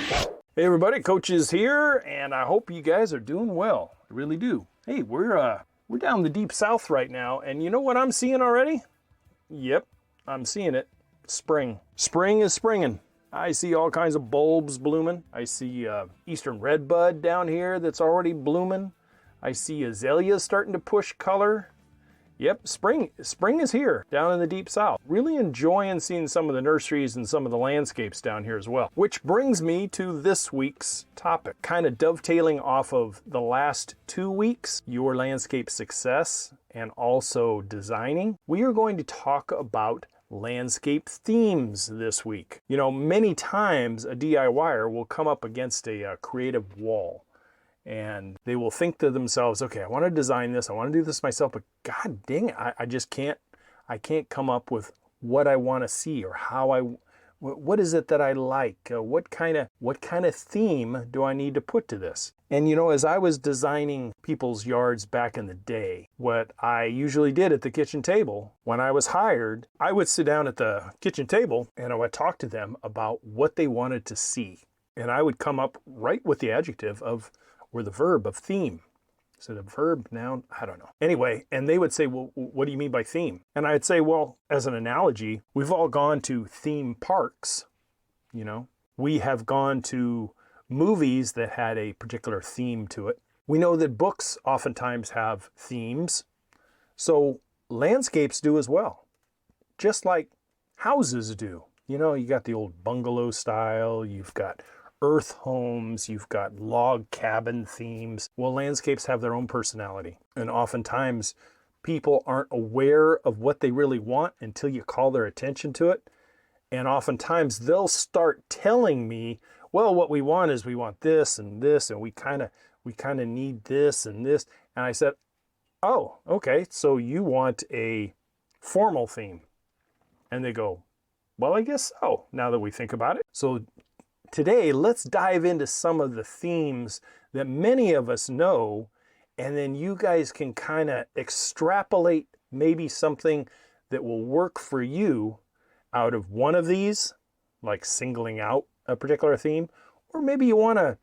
Hey everybody, Coach is here, and I hope you guys are doing well. I really do. Hey, we're down in the deep south right now, and you know what I'm seeing already? Yep, I'm seeing it. Spring. Spring is springing. I see all kinds of bulbs blooming. I see eastern redbud down here that's already blooming. I see azaleas starting to push color. Yep, spring is here down in the deep south. Really enjoying seeing some of the nurseries and some of the landscapes down here as well. Which brings me to this week's topic, kind of dovetailing off of the last 2 weeks, your landscape success and also designing. We are going to talk about landscape themes this week. You know, many times a DIYer will come up against a creative wall. And they will think to themselves, okay, I want to design this, I want to do this myself, but god dang it, I just can't come up with what I want to see or what is it that I like? What kind of theme do I need to put to this? And you know, as I was designing people's yards back in the day, what I usually did at the kitchen table, when I was hired, I would sit down at the kitchen table and I would talk to them about what they wanted to see. And I would come up right with the adjective of, or the verb of theme. Is it a verb, noun? I don't know. Anyway, and they would say, well, what do you mean by theme? And I'd say, well, as an analogy, we've all gone to theme parks, you know. We have gone to movies that had a particular theme to it. We know that books oftentimes have themes. So landscapes do as well, just like houses do. You know, you got the old bungalow style, you've got earth homes, you've got log cabin themes. Well, landscapes have their own personality. And oftentimes people aren't aware of what they really want until you call their attention to it. And oftentimes they'll start telling me, well, what we want is we want this, and we kind of need this and this. And I said, oh, okay, so you want a formal theme. And they go, well, I guess so, now that we think about it. So today, let's dive into some of the themes that many of us know, and then you guys can kind of extrapolate maybe something that will work for you out of one of these, like singling out a particular theme, or maybe you want to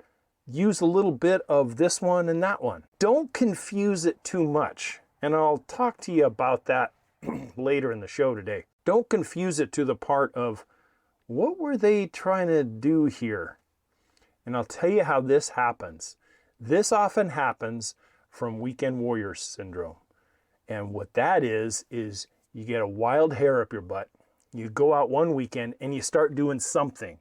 use a little bit of this one and that one. Don't confuse it too much, and I'll talk to you about that later in the show today. Don't confuse it to the part of, what were they trying to do here? And I'll tell you how this happens. This often happens from weekend warrior syndrome. And what that is you get a wild hair up your butt. You go out one weekend and you start doing something.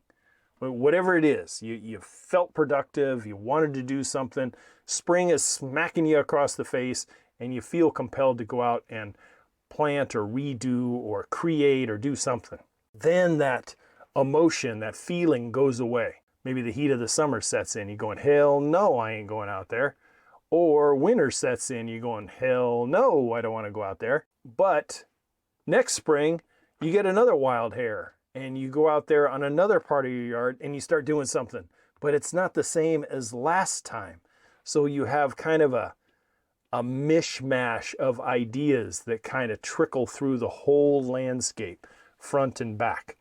Whatever it is, you felt productive, you wanted to do something. Spring is smacking you across the face and you feel compelled to go out and plant or redo or create or do something. Then that emotion, that feeling goes away. Maybe the heat of the summer sets in. You're going, hell no, I ain't going out there. Or winter sets in. You're going, hell no, I don't want to go out there. But next spring, you get another wild hair and you go out there on another part of your yard and you start doing something. But it's not the same as last time. So you have kind of a mishmash of ideas that kind of trickle through the whole landscape, front and back.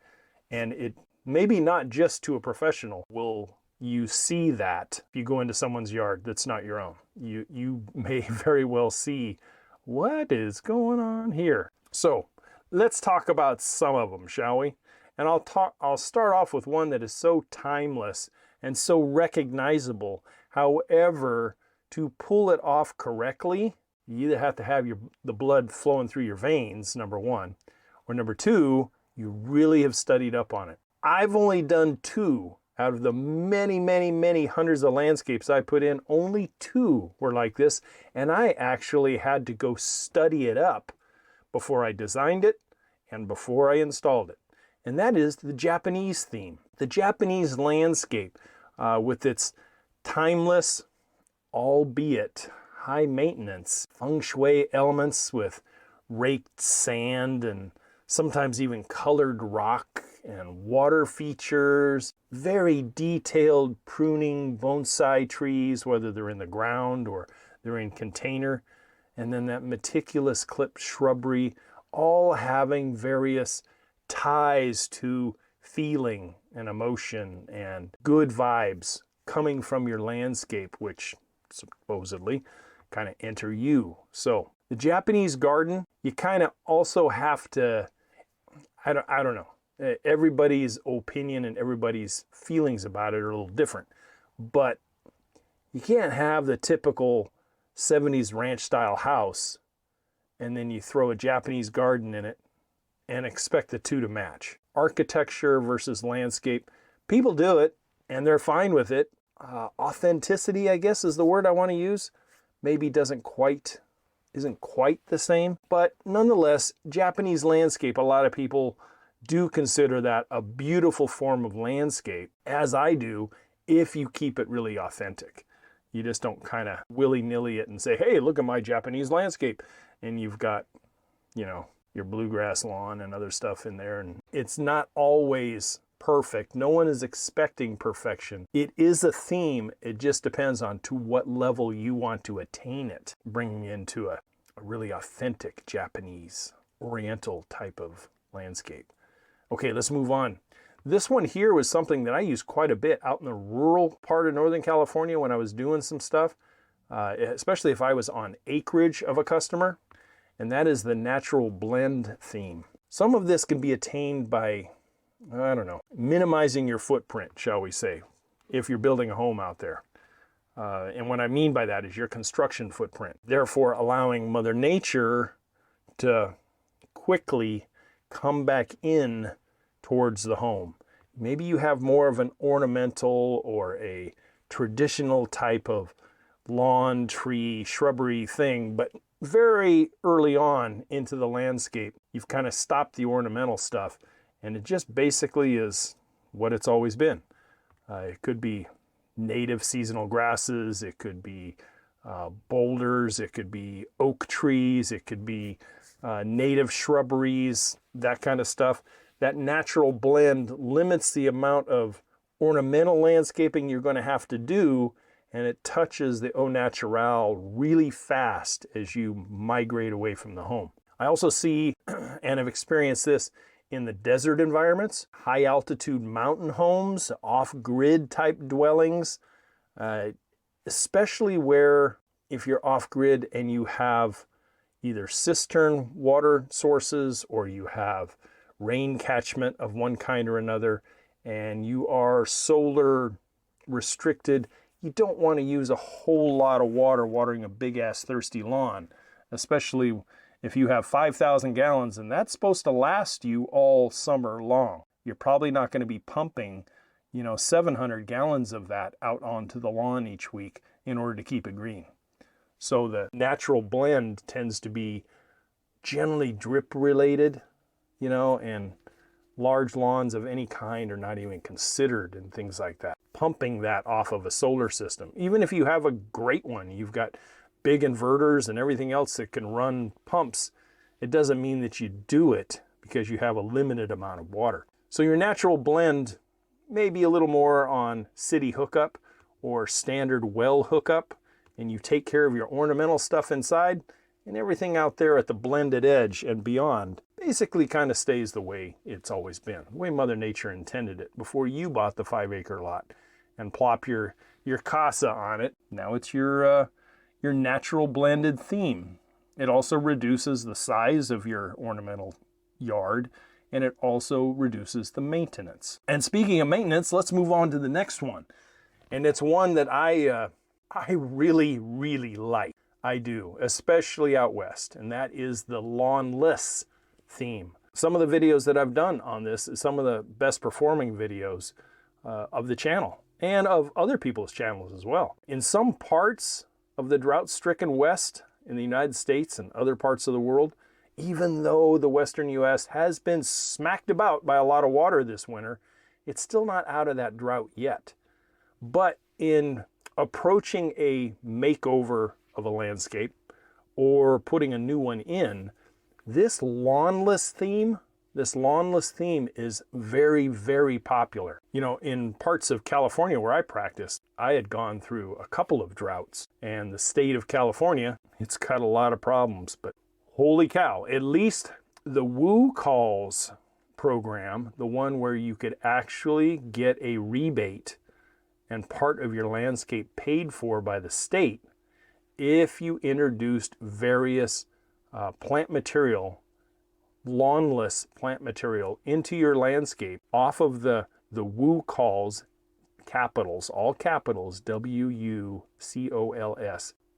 And it maybe not just to a professional will you see that if you go into someone's yard that's not your own. You may very well see what is going on here. So let's talk about some of them, shall we? And I'll start off with one that is so timeless and so recognizable. However, to pull it off correctly, you either have to have the blood flowing through your veins, number one, or number two, you really have studied up on it. I've only done 2 out of the many, many, many hundreds of landscapes I put in. Only 2 were like this, and I actually had to go study it up before I designed it and before I installed it. And that is the Japanese theme. The Japanese landscape with its timeless, albeit high maintenance, feng shui elements with raked sand and sometimes even colored rock and water features, very detailed pruning bonsai trees, whether they're in the ground or they're in container, and then that meticulous clipped shrubbery, all having various ties to feeling and emotion and good vibes coming from your landscape, which supposedly kind of enter you. So the Japanese garden, you kind of also have to, I don't know. Everybody's opinion and everybody's feelings about it are a little different. But you can't have the typical 70s ranch style house and then you throw a Japanese garden in it and expect the two to match. Architecture versus landscape. People do it and they're fine with it. Authenticity, I guess, is the word I want to use. Maybe isn't quite the same, but nonetheless, Japanese landscape, a lot of people do consider that a beautiful form of landscape, as I do, if you keep it really authentic. You just don't kind of willy-nilly it and say, hey, look at my Japanese landscape. And you've got, you know, your bluegrass lawn and other stuff in there. And it's not always perfect. No one is expecting perfection. It is a theme. It just depends on to what level you want to attain it, bringing into a really authentic Japanese Oriental type of landscape. Okay, let's move on. This one here was something that I used quite a bit out in the rural part of Northern California when I was doing some stuff, especially if I was on acreage of a customer, and that is the natural blend theme. Some of this can be attained by, I don't know, minimizing your footprint, shall we say, if you're building a home out there. And what I mean by that is your construction footprint. Therefore, allowing Mother Nature to quickly come back in towards the home. Maybe you have more of an ornamental or a traditional type of lawn, tree, shrubbery thing, but very early on into the landscape, you've kind of stopped the ornamental stuff, and it just basically is what it's always been. It could be native seasonal grasses, it could be boulders, it could be oak trees, it could be native shrubberies, that kind of stuff. That natural blend limits the amount of ornamental landscaping you're going to have to do, and it touches the au naturel really fast as you migrate away from the home. I also see and have experienced this in the desert environments, high altitude mountain homes, off-grid type dwellings, especially where if you're off-grid and you have either cistern water sources or you have rain catchment of one kind or another, and you are solar restricted, you don't want to use a whole lot of water watering a big ass thirsty lawn, especially if you have 5,000 gallons and that's supposed to last you all summer long. You're probably not going to be pumping, 700 gallons of that out onto the lawn each week in order to keep it green. So the natural blend tends to be generally drip related, and large lawns of any kind are not even considered and things like that. Pumping that off of a solar system, even if you have a great one, you've got big inverters and everything else that can run pumps, it doesn't mean that you do it because you have a limited amount of water. So your natural blend may be a little more on city hookup or standard well hookup, and you take care of your ornamental stuff inside, and everything out there at the blended edge and beyond basically kind of stays the way it's always been, the way Mother Nature intended it before you bought the 5-acre lot and plop your casa on it. Now it's your natural blended theme. It also reduces the size of your ornamental yard, and it also reduces the maintenance. And speaking of maintenance, let's move on to the next one. And it's one that I really, really like. I do, especially out west, and that is the lawnless theme. Some of the videos that I've done on this is some of the best performing videos of the channel and of other people's channels as well. In some parts of the drought-stricken West in the United States and other parts of the world, even though the Western U.S. has been smacked about by a lot of water this winter, it's still not out of that drought yet. But in approaching a makeover of a landscape or putting a new one in, this lawnless theme is very, very popular. In parts of California where I practiced, I had gone through a couple of droughts, and the state of California, it's got a lot of problems, but holy cow, at least the woo calls program, the one where you could actually get a rebate and part of your landscape paid for by the state if you introduced various plant material, lawnless plant material into your landscape off of the WU calls, capitals, all capitals, WUCOLS,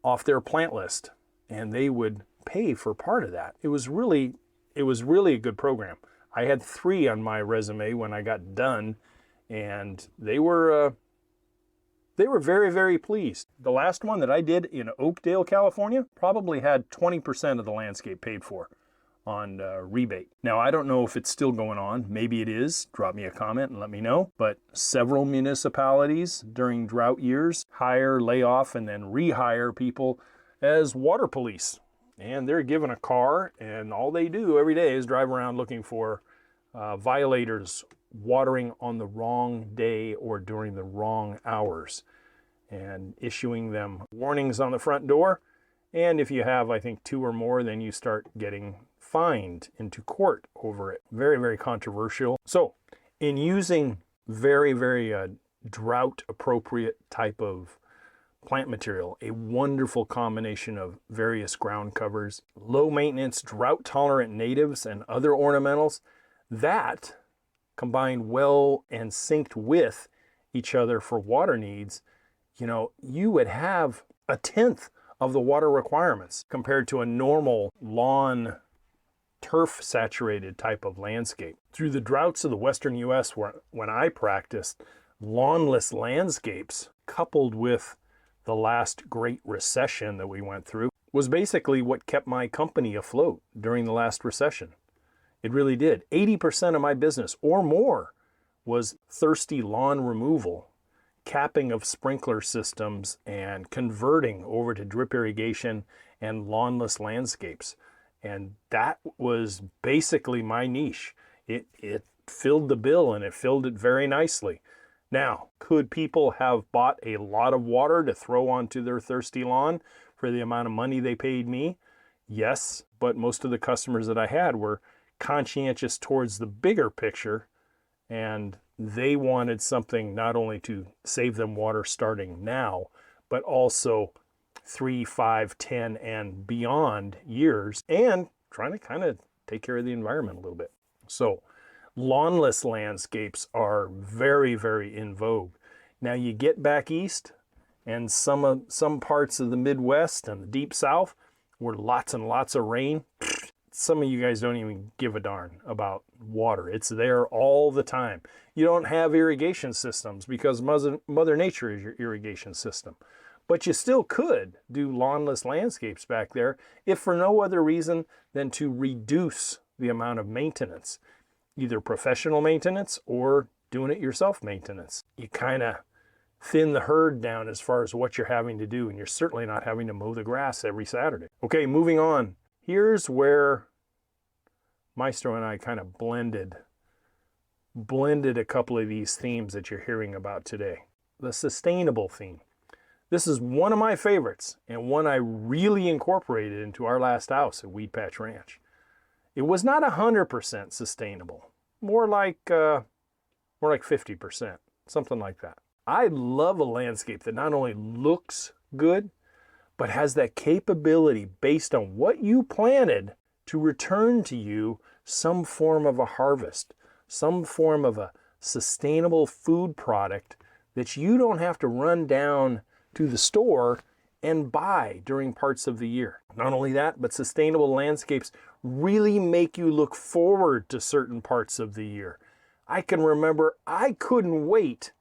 off their plant list, and they would pay for part of that. It was really a good program. I had 3 on my resume when I got done, and they were very, very pleased. The last one that I did in Oakdale, California, probably had 20% of the landscape paid for on rebate. Now, I don't know if it's still going on. Maybe it is. Drop me a comment and let me know. But several municipalities during drought years hire, lay off, and then rehire people as water police. And they're given a car, and all they do every day is drive around looking for violators watering on the wrong day or during the wrong hours, and issuing them warnings on the front door. And if you have, I think, 2 or more, then you start getting fined into court over it. Very, very controversial. So in using very, very drought appropriate type of plant material, a wonderful combination of various ground covers, low maintenance, drought tolerant natives and other ornamentals, that combined well and synced with each other for water needs, you would have 1/10 of the water requirements compared to a normal lawn turf saturated type of landscape. Through the droughts of the western US, when I practiced, lawnless landscapes coupled with the last great recession that we went through was basically what kept my company afloat during the last recession. It really did. 80% of my business or more was thirsty lawn removal, capping of sprinkler systems, and converting over to drip irrigation and lawnless landscapes. And that was basically my niche. It filled the bill, and it filled it very nicely. Now, could people have bought a lot of water to throw onto their thirsty lawn for the amount of money they paid me? Yes, but most of the customers that I had were conscientious towards the bigger picture, and they wanted something not only to save them water starting now, but also 3, 5, 10, and beyond years, and trying to kind of take care of the environment a little bit. So lawnless landscapes are very, very in vogue. Now you get back east, and some parts of the Midwest and the deep South where lots and lots of rain, some of you guys don't even give a darn about water. It's there all the time. You don't have irrigation systems because Mother Nature is your irrigation system. But you still could do lawnless landscapes back there, if for no other reason than to reduce the amount of maintenance, either professional maintenance or doing it yourself maintenance. You kind of thin the herd down as far as what you're having to do, and you're certainly not having to mow the grass every Saturday. Okay, moving on. Here's where Maestro and I kind of blended a couple of these themes that you're hearing about today. The sustainable theme. This is one of my favorites, and one I really incorporated into our last house at Weed Patch Ranch. It was not 100% sustainable, more like 50%, something like that. I love a landscape that not only looks good, but has that capability based on what you planted to return to you some form of a harvest, some form of a sustainable food product that you don't have to run down to the store and buy during parts of the year. Not only that, but sustainable landscapes really make you look forward to certain parts of the year. I can remember I couldn't wait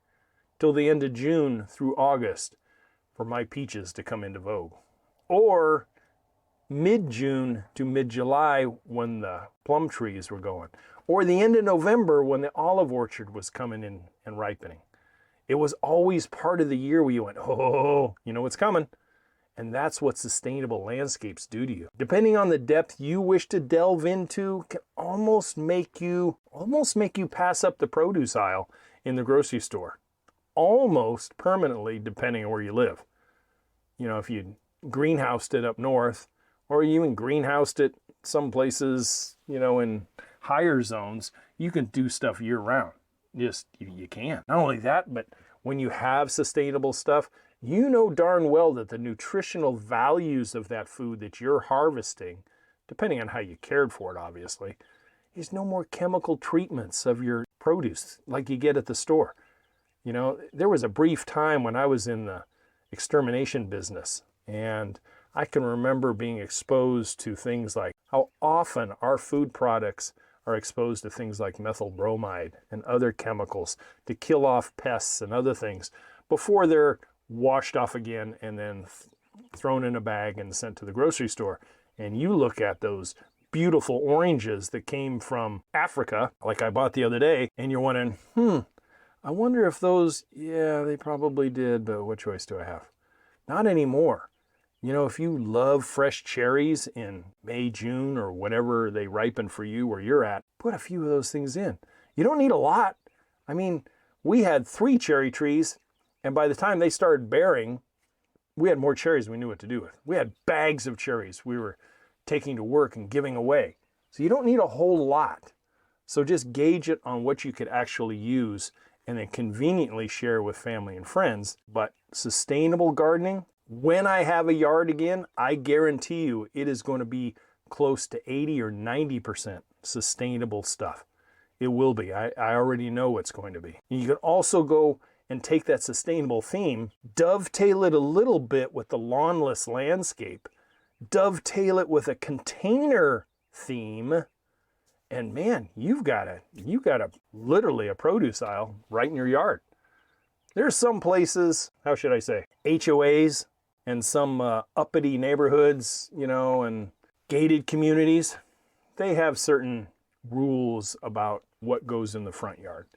till the end of June through August for my peaches to come into vogue. Or mid-June to mid-July when the plum trees were going. Or the end of November when the olive orchard was coming in and ripening. It was always part of the year where you went, oh, you know what's coming. And that's what sustainable landscapes do to you. Depending on the depth you wish to delve into, can almost make you pass up the produce aisle in the grocery store. Almost permanently, depending on where you live. You know, if you greenhoused it up north, or you even greenhoused it some places, you know, in higher zones, you can do stuff year round. Just, you can. Not only that, but when you have sustainable stuff, you know darn well that the nutritional values of that food that you're harvesting, depending on how you cared for it, obviously, is no more chemical treatments of your produce like you get at the store. You know, there was a brief time when I was in the extermination business, and I can remember being exposed to things like how often our food products are exposed to things like methyl bromide and other chemicals to kill off pests and other things before they're washed off again and then thrown in a bag and sent to the grocery store. And you look at those beautiful oranges that came from Africa, like I bought the other day, and you're wondering, I wonder if those, yeah, they probably did, but what choice do I have? Not anymore. You know, if you love fresh cherries in May, June, or whenever they ripen for you where you're at, put a few of those things in. You don't need a lot. I mean, we had 3 cherry trees, and by the time they started bearing, we had more cherries than we knew what to do with. We had bags of cherries we were taking to work and giving away. So you don't need a whole lot. So just gauge it on what you could actually use and then conveniently share with family and friends. But sustainable gardening, when I have a yard again, I guarantee you it is going to be close to 80 or 90% sustainable stuff. It will be. I already know it's going to be. And you can also go and take that sustainable theme, dovetail it a little bit with the lawnless landscape, dovetail it with a container theme, and man, you've got literally a produce aisle right in your yard. There's some places, how should I say, HOAs and some uppity neighborhoods, you know, and gated communities, they have certain rules about what goes in the front yard.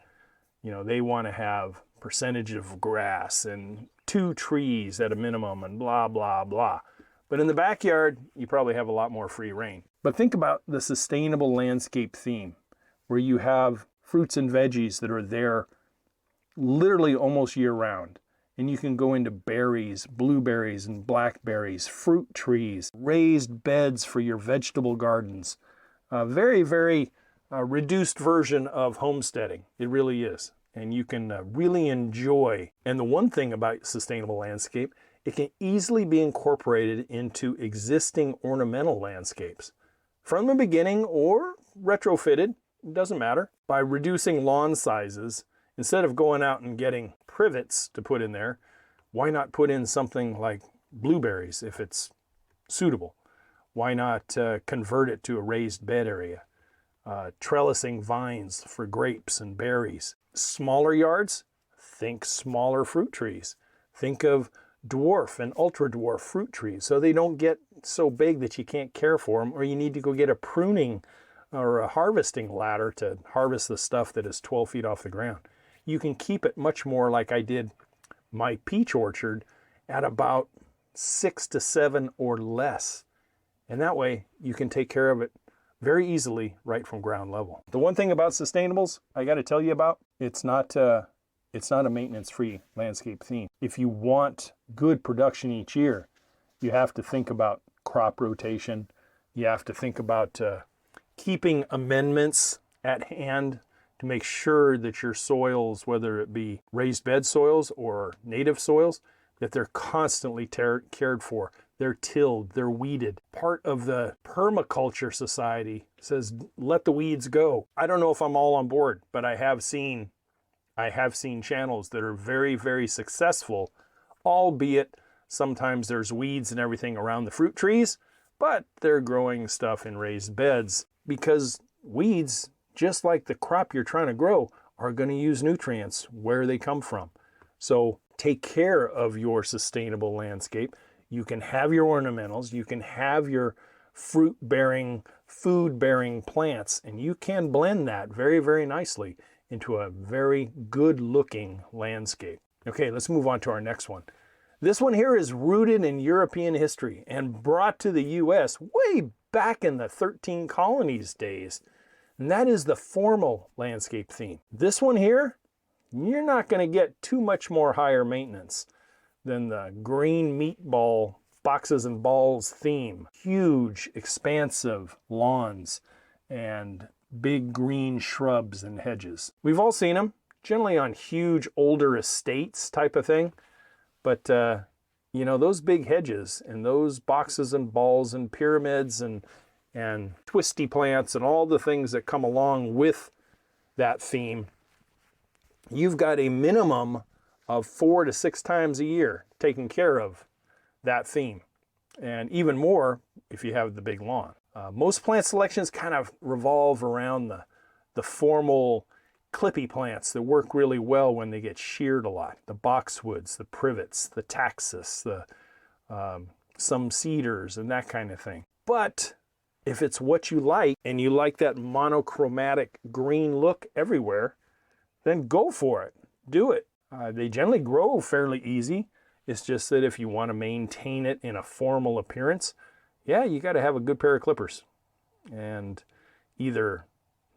You know, they want to have percentage of grass and 2 trees at a minimum and blah, blah, blah. But in the backyard, you probably have a lot more free reign. But think about the sustainable landscape theme, where you have fruits and veggies that are there literally almost year round. And you can go into berries, blueberries and blackberries, fruit trees, raised beds for your vegetable gardens. A very, very reduced version of homesteading. It really is. And you can really enjoy. And the one thing about sustainable landscape, it can easily be incorporated into existing ornamental landscapes from the beginning or retrofitted, it doesn't matter. By reducing lawn sizes, instead of going out and getting privets to put in there, why not put in something like blueberries if it's suitable? Why not convert it to a raised bed area? Trellising vines for grapes and berries. Smaller yards, think smaller fruit trees. Think of dwarf and ultra dwarf fruit trees so they don't get so big that you can't care for them, or you need to go get a pruning or a harvesting ladder to harvest the stuff that is 12 feet off the ground. You can keep it much more like I did my peach orchard at about 6 to 7 or less. And that way you can take care of it very easily right from ground level. The one thing about sustainables I got to tell you about, it's not a maintenance-free landscape theme. If you want good production each year, you have to think about crop rotation. You have to think about keeping amendments at hand to make sure that your soils, whether it be raised bed soils or native soils, that they're constantly cared for. They're tilled, they're weeded. Part of the permaculture society says, let the weeds go. I don't know if I'm all on board, but I have seen channels that are very, very successful, albeit sometimes there's weeds and everything around the fruit trees, but they're growing stuff in raised beds because weeds, just like the crop you're trying to grow, are going to use nutrients where they come from. So take care of your sustainable landscape. You can have your ornamentals, you can have your fruit-bearing, food-bearing plants, and you can blend that very, very nicely into a very good-looking landscape. Okay, let's move on to our next one. This one here is rooted in European history and brought to the U.S. way back in the 13 colonies days, and that is the formal landscape theme. This one here, you're not going to get too much more higher maintenance than the green meatball boxes and balls theme. Huge, expansive lawns and big green shrubs and hedges. We've all seen them, generally on huge older estates type of thing. But, you know, those big hedges and those boxes and balls and pyramids and twisty plants and all the things that come along with that theme, you've got a minimum of 4 to 6 times a year taking care of that theme. And even more if you have the big lawn. Most plant selections kind of revolve around the formal clippy plants that work really well when they get sheared a lot. The boxwoods, the privets, the taxus, some cedars and that kind of thing. But if it's what you like and you like that monochromatic green look everywhere, then go for it. Do it. They generally grow fairly easy. It's just that if you want to maintain it in a formal appearance, yeah, you got to have a good pair of clippers. And either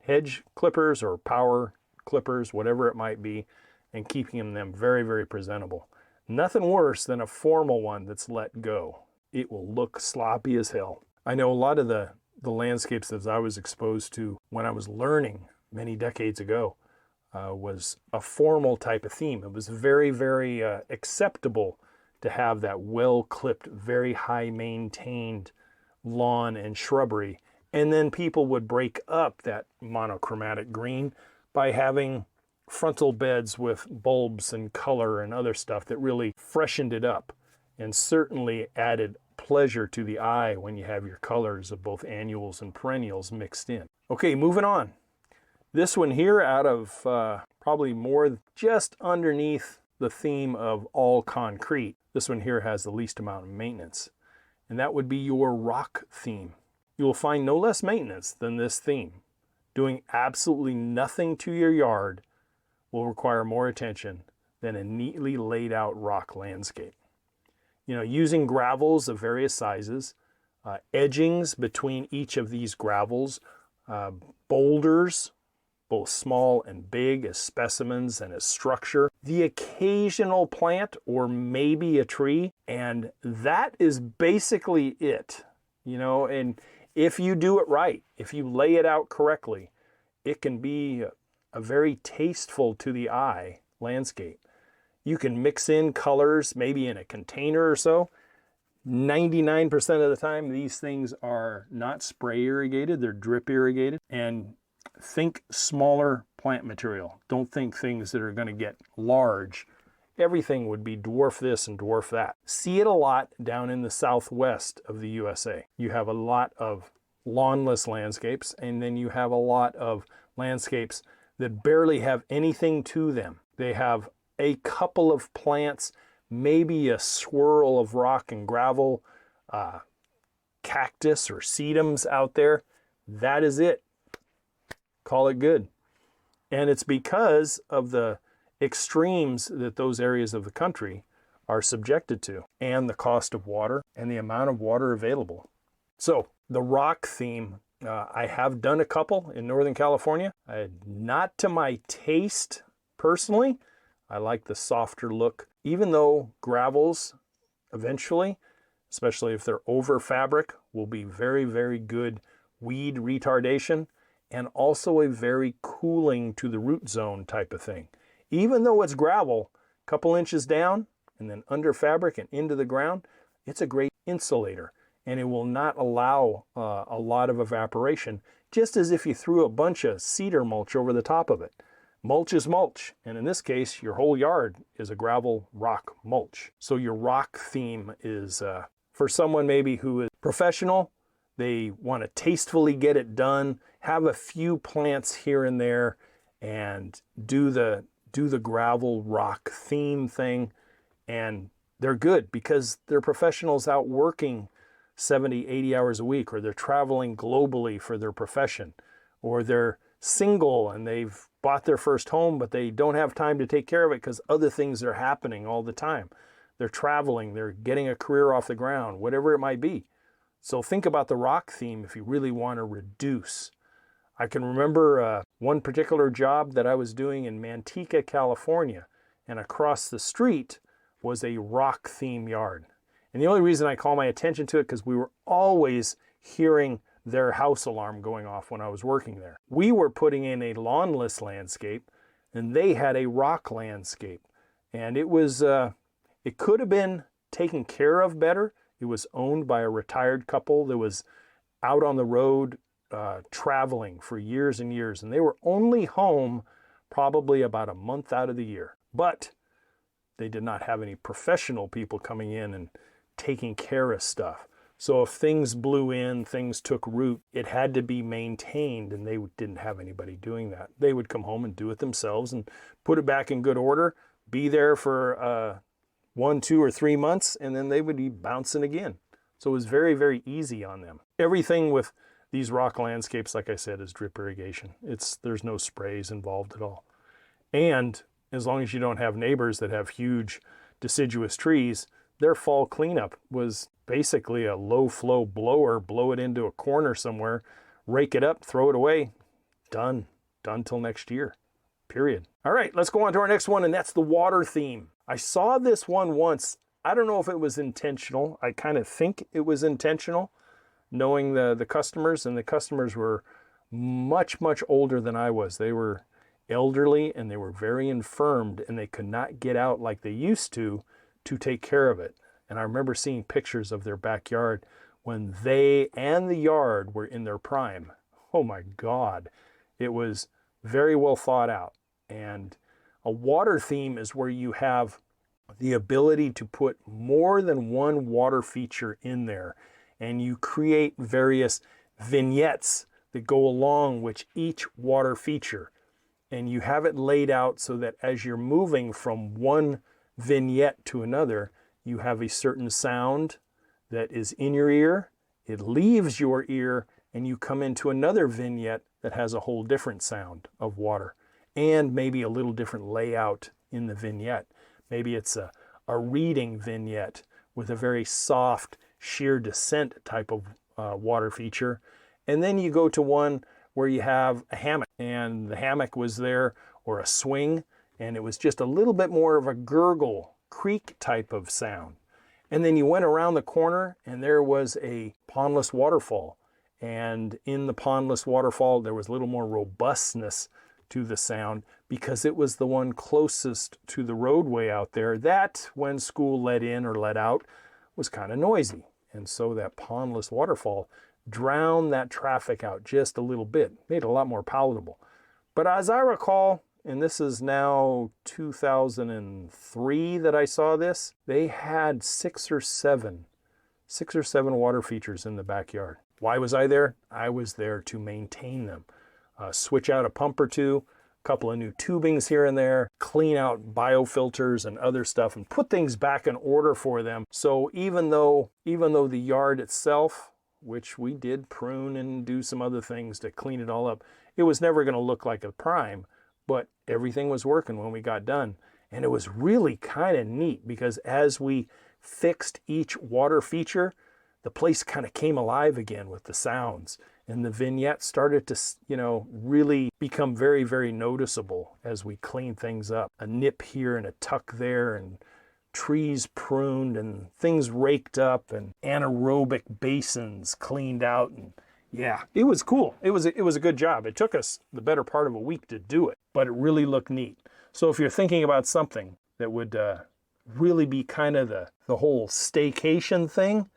hedge clippers or power clippers, whatever it might be, and keeping them very, very presentable. Nothing worse than a formal one that's let go. It will look sloppy as hell. I know a lot of the landscapes that I was exposed to when I was learning many decades ago was a formal type of theme. It was very, very acceptable to have that well-clipped, very high-maintained lawn and shrubbery. And then people would break up that monochromatic green by having frontal beds with bulbs and color and other stuff that really freshened it up and certainly added pleasure to the eye when you have your colors of both annuals and perennials mixed in. Okay, moving on. This one here, out of probably more just underneath the theme of all concrete, this one here has the least amount of maintenance, and that would be your rock theme. You will find no less maintenance than this theme. Doing absolutely nothing to your yard will require more attention than a neatly laid out rock landscape. You know, using gravels of various sizes, edgings between each of these gravels, boulders, both small and big, as specimens and as structure, the occasional plant or maybe a tree, and that is basically it. You know, and if you do it right, if you lay it out correctly, it can be a very tasteful to the eye landscape. You can mix in colors, maybe in a container or so. 99% of the time, these things are not spray irrigated, they're drip irrigated. And think smaller plant material. Don't think things that are going to get large. Everything would be dwarf this and dwarf that. See it a lot down in the southwest of the USA. You have a lot of lawnless landscapes, and then you have a lot of landscapes that barely have anything to them. They have a couple of plants, maybe a swirl of rock and gravel, cactus or sedums out there. That is it. Call it good. And it's because of the extremes that those areas of the country are subjected to, and the cost of water and the amount of water available. So the rock theme, I have done a couple in Northern California. Not to my taste personally. I like the softer look, even though gravels eventually, especially if they're over fabric, will be very, very good weed retardation and also a very cooling to the root zone type of thing. Even though it's gravel, a couple inches down and then under fabric and into the ground, it's a great insulator, and it will not allow a lot of evaporation, just as if you threw a bunch of cedar mulch over the top of it. Mulch is mulch, and in this case, your whole yard is a gravel rock mulch. So your rock theme is for someone maybe who is professional. They want to tastefully get it done, have a few plants here and there, and do the gravel rock theme thing, and they're good because they're professionals out working 70, 80 hours a week, or they're traveling globally for their profession, or they're single and they've bought their first home, but they don't have time to take care of it because other things are happening all the time. They're traveling, they're getting a career off the ground, whatever it might be. So think about the rock theme if you really want to reduce. I can remember one particular job that I was doing in Manteca, California, and across the street was a rock theme yard. And the only reason I call my attention to it because we were always hearing their house alarm going off when I was working there. We were putting in a lawnless landscape, and they had a rock landscape. And it was, it could have been taken care of better. It was owned by a retired couple that was out on the road traveling for years and years, and they were only home probably about a month out of the year. But they did not have any professional people coming in and taking care of stuff. So if things blew in, things took root, it had to be maintained, and they didn't have anybody doing that. They would come home and do it themselves and put it back in good order, be there for 1, 2, or 3 months, and then they would be bouncing again. So it was very, very easy on them. Everything with these rock landscapes, like I said, is drip irrigation. There's no sprays involved at all. And as long as you don't have neighbors that have huge deciduous trees, their fall cleanup was basically a low flow blower, blow it into a corner somewhere, rake it up, throw it away, done till next year, period. All right, let's go on to our next one, and that's the water theme. I saw this one once. I don't know if it was intentional. I kind of think it was intentional, knowing the customers, and the customers were much, much older than I was. They were elderly, and they were very infirmed, and they could not get out like they used to take care of it. And I remember seeing pictures of their backyard when they and the yard were in their prime. Oh my God. It was very well thought out. And a water theme is where you have the ability to put more than one water feature in there, and you create various vignettes that go along with each water feature. And you have it laid out so that as you're moving from one vignette to another, you have a certain sound that is in your ear, it leaves your ear, and you come into another vignette that has a whole different sound of water, and maybe a little different layout in the vignette. Maybe it's a reading vignette with a very soft, sheer descent type of water feature. And then you go to one where you have a hammock, and the hammock was there, or a swing, and it was just a little bit more of a gurgle, creak type of sound. And then you went around the corner, and there was a pondless waterfall. And in the pondless waterfall, there was a little more robustness to the sound because it was the one closest to the roadway out there that, when school let in or let out, was kind of noisy. And so that pondless waterfall drowned that traffic out just a little bit, made it a lot more palatable. But as I recall, and this is now 2003 that I saw this, they had 6 or 7 water features in the backyard. Why was I there? I was there to maintain them. Switch out a pump or two, a couple of new tubings here and there, clean out biofilters and other stuff, and put things back in order for them. So even though the yard itself, which we did prune and do some other things to clean it all up, it was never going to look like a prime, but everything was working when we got done. And it was really kind of neat because as we fixed each water feature, the place kind of came alive again with the sounds, and the vignette started to, really become very, very noticeable as we cleaned things up. A nip here and a tuck there, and trees pruned and things raked up, and anaerobic basins cleaned out. And yeah, it was cool. It was a good job. It took us the better part of a week to do it, but it really looked neat. So if you're thinking about something that would really be kind of the whole staycation thing,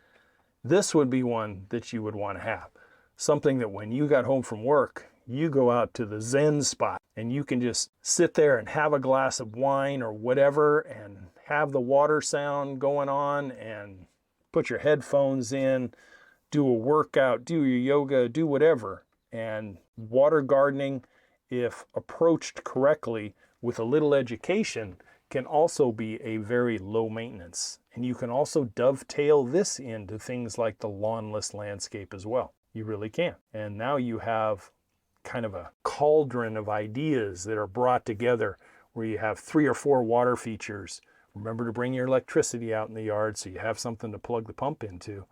this would be one that you would want to have. Something that when you got home from work, you go out to the Zen spot and you can just sit there and have a glass of wine or whatever and have the water sound going on and put your headphones in, do a workout, do your yoga, do whatever. And water gardening, if approached correctly with a little education, can also be a very low maintenance. And you can also dovetail this into things like the lawnless landscape as well. You really can. And now you have kind of a cauldron of ideas that are brought together where you have 3 or 4 water features. Remember to bring your electricity out in the yard so you have something to plug the pump into,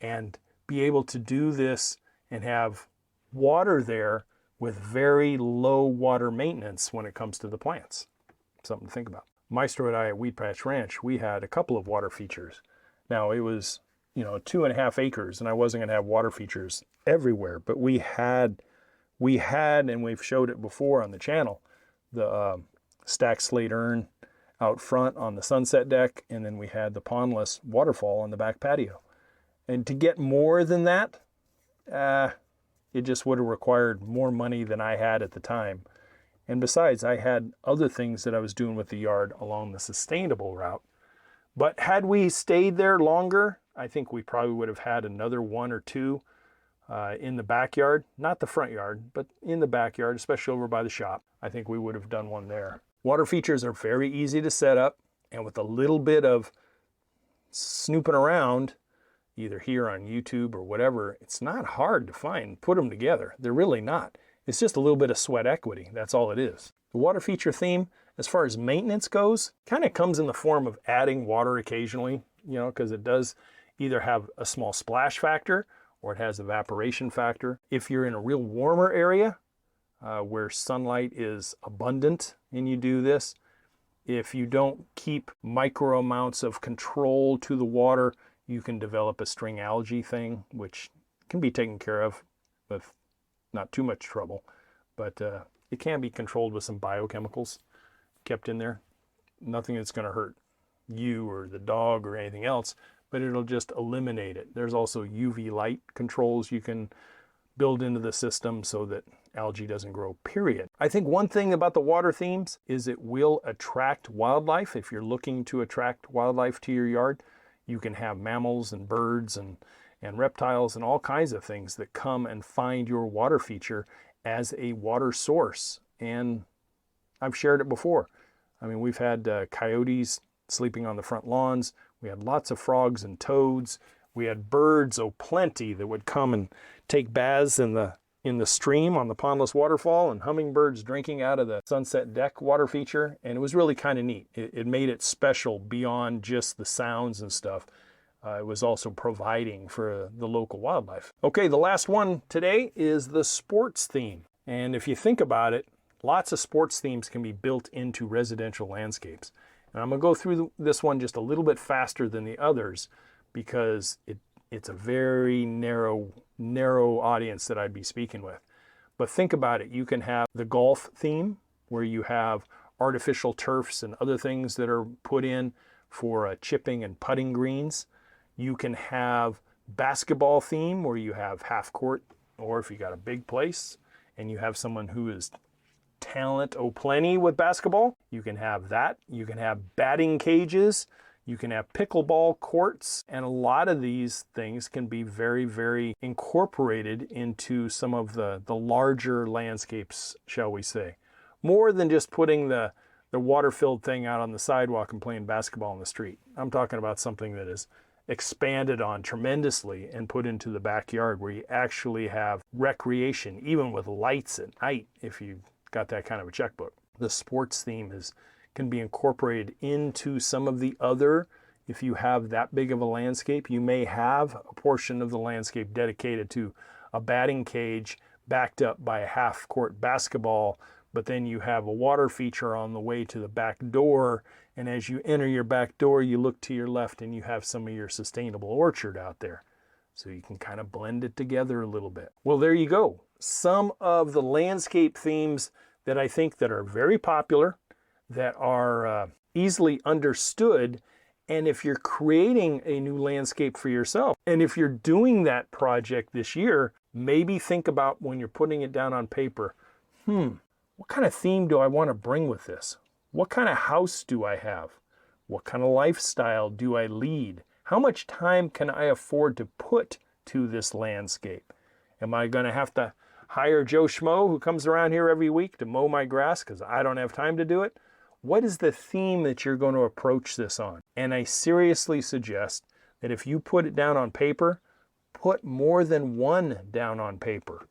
and be able to do this and have water there with very low water maintenance when it comes to the plants. Something to think about. Maestro and I at Weed Patch Ranch, we had a couple of water features. Now, it was 2.5 acres, and I wasn't going to have water features everywhere, but we had, and we've showed it before on the channel, the stacked slate urn out front on the sunset deck, and then we had the pondless waterfall on the back patio. And to get more than that, it just would have required more money than I had at the time. And besides, I had other things that I was doing with the yard along the sustainable route. But had we stayed there longer, I think we probably would have had another one or two in the backyard. Not the front yard, but in the backyard, especially over by the shop. I think we would have done one there. Water features are very easy to set up, and with a little bit of snooping around, either here on YouTube or whatever, it's not hard to find, put them together. They're really not. It's just a little bit of sweat equity. That's all it is. The water feature theme, as far as maintenance goes, kind of comes in the form of adding water occasionally, because it does either have a small splash factor or it has evaporation factor. If you're in a real warmer area where sunlight is abundant and you do this, if you don't keep micro amounts of control to the water, you can develop a string algae thing, which can be taken care of with not too much trouble, but it can be controlled with some biochemicals kept in there. Nothing that's going to hurt you or the dog or anything else, but it'll just eliminate it. There's also UV light controls you can build into the system so that algae doesn't grow, period. I think one thing about the water themes is it will attract wildlife. If you're looking to attract wildlife to your yard, you can have mammals and birds and reptiles and all kinds of things that come and find your water feature as a water source. And I've shared it before. I mean, we've had coyotes sleeping on the front lawns. We had lots of frogs and toads. We had birds plenty that would come and take baths in the stream on the pondless waterfall, and hummingbirds drinking out of the sunset deck water feature. And it was really kind of neat. It made it special beyond just the sounds and stuff. It was also providing for the local wildlife. Okay, the last one today is the sports theme. And if you think about it, lots of sports themes can be built into residential landscapes. And I'm going to go through this one just a little bit faster than the others because it's a very narrow audience that I'd be speaking with. But think about it. You can have the golf theme where you have artificial turfs and other things that are put in for chipping and putting greens. You can have basketball theme where you have half court, or if you got a big place and you have someone who is talent plenty with basketball, you can have that. You can have batting cages. You can have pickleball courts, and a lot of these things can be very, very incorporated into some of the larger landscapes, shall we say. More than just putting the water-filled thing out on the sidewalk and playing basketball in the street. I'm talking about something that is expanded on tremendously and put into the backyard where you actually have recreation, even with lights at night, if you got that kind of a checkbook. The sports theme can be incorporated into some of the other. If you have that big of a landscape, you may have a portion of the landscape dedicated to a batting cage backed up by a half-court basketball, but then you have a water feature on the way to the back door, and as you enter your back door, you look to your left and you have some of your sustainable orchard out there. So you can kind of blend it together a little bit. Well, there you go. Some of the landscape themes that I think that are very popular, that are easily understood. And if you're creating a new landscape for yourself, and if you're doing that project this year, maybe think about when you're putting it down on paper, what kind of theme do I want to bring with this? What kind of house do I have? What kind of lifestyle do I lead? How much time can I afford to put to this landscape? Am I going to have to hire Joe Schmo who comes around here every week to mow my grass because I don't have time to do it? What is the theme that you're going to approach this on? And I seriously suggest that if you put it down on paper, put more than one down on paper.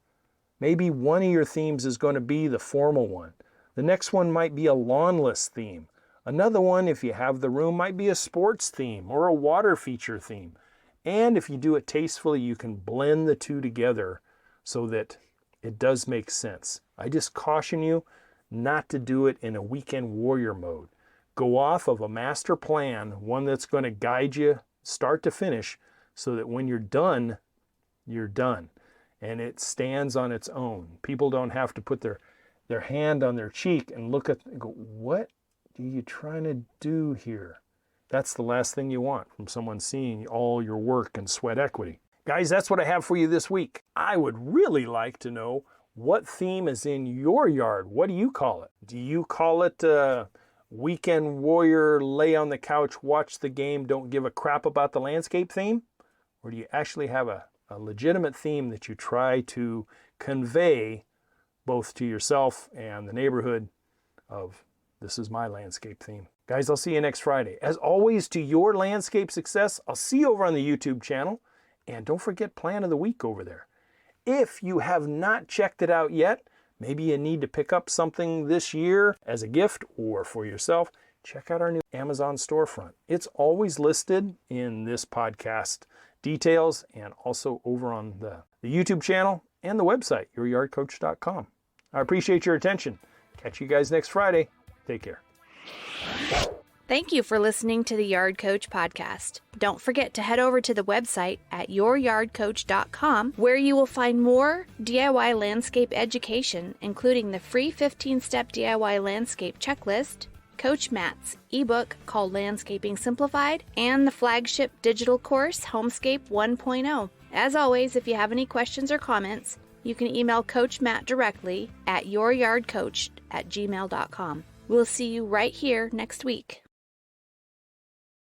Maybe one of your themes is going to be the formal one. The next one might be a lawnless theme. Another one, if you have the room, might be a sports theme or a water feature theme. And if you do it tastefully, you can blend the two together so that it does make sense. I just caution you not to do it in a weekend warrior mode. Go off of a master plan, one that's going to guide you start to finish, so that when you're done, you're done. And it stands on its own. People don't have to put their hand on their cheek and look at and go, what are you trying to do here? That's the last thing you want from someone seeing all your work and sweat equity. Guys, that's what I have for you this week. I would really like to know what theme is in your yard. What do you call it? Do you call it weekend warrior, lay on the couch, watch the game, don't give a crap about the landscape theme? Or do you actually have a legitimate theme that you try to convey both to yourself and the neighborhood of, this is my landscape theme? Guys, I'll see you next Friday. As always, to your landscape success, I'll see you over on the YouTube channel. And don't forget Plan of the Week over there. If you have not checked it out yet, maybe you need to pick up something this year as a gift or for yourself, check out our new Amazon storefront. It's always listed in this podcast details and also over on the YouTube channel and the website, youryardcoach.com. I appreciate your attention. Catch you guys next Friday. Take care. Thank you for listening to the Yard Coach podcast. Don't forget to head over to the website at youryardcoach.com, where you will find more DIY landscape education, including the free 15-step DIY landscape checklist, Coach Matt's ebook called Landscaping Simplified, and the flagship digital course, Homescape 1.0. As always, if you have any questions or comments, you can email Coach Matt directly at youryardcoach@gmail.com. We'll see you right here next week.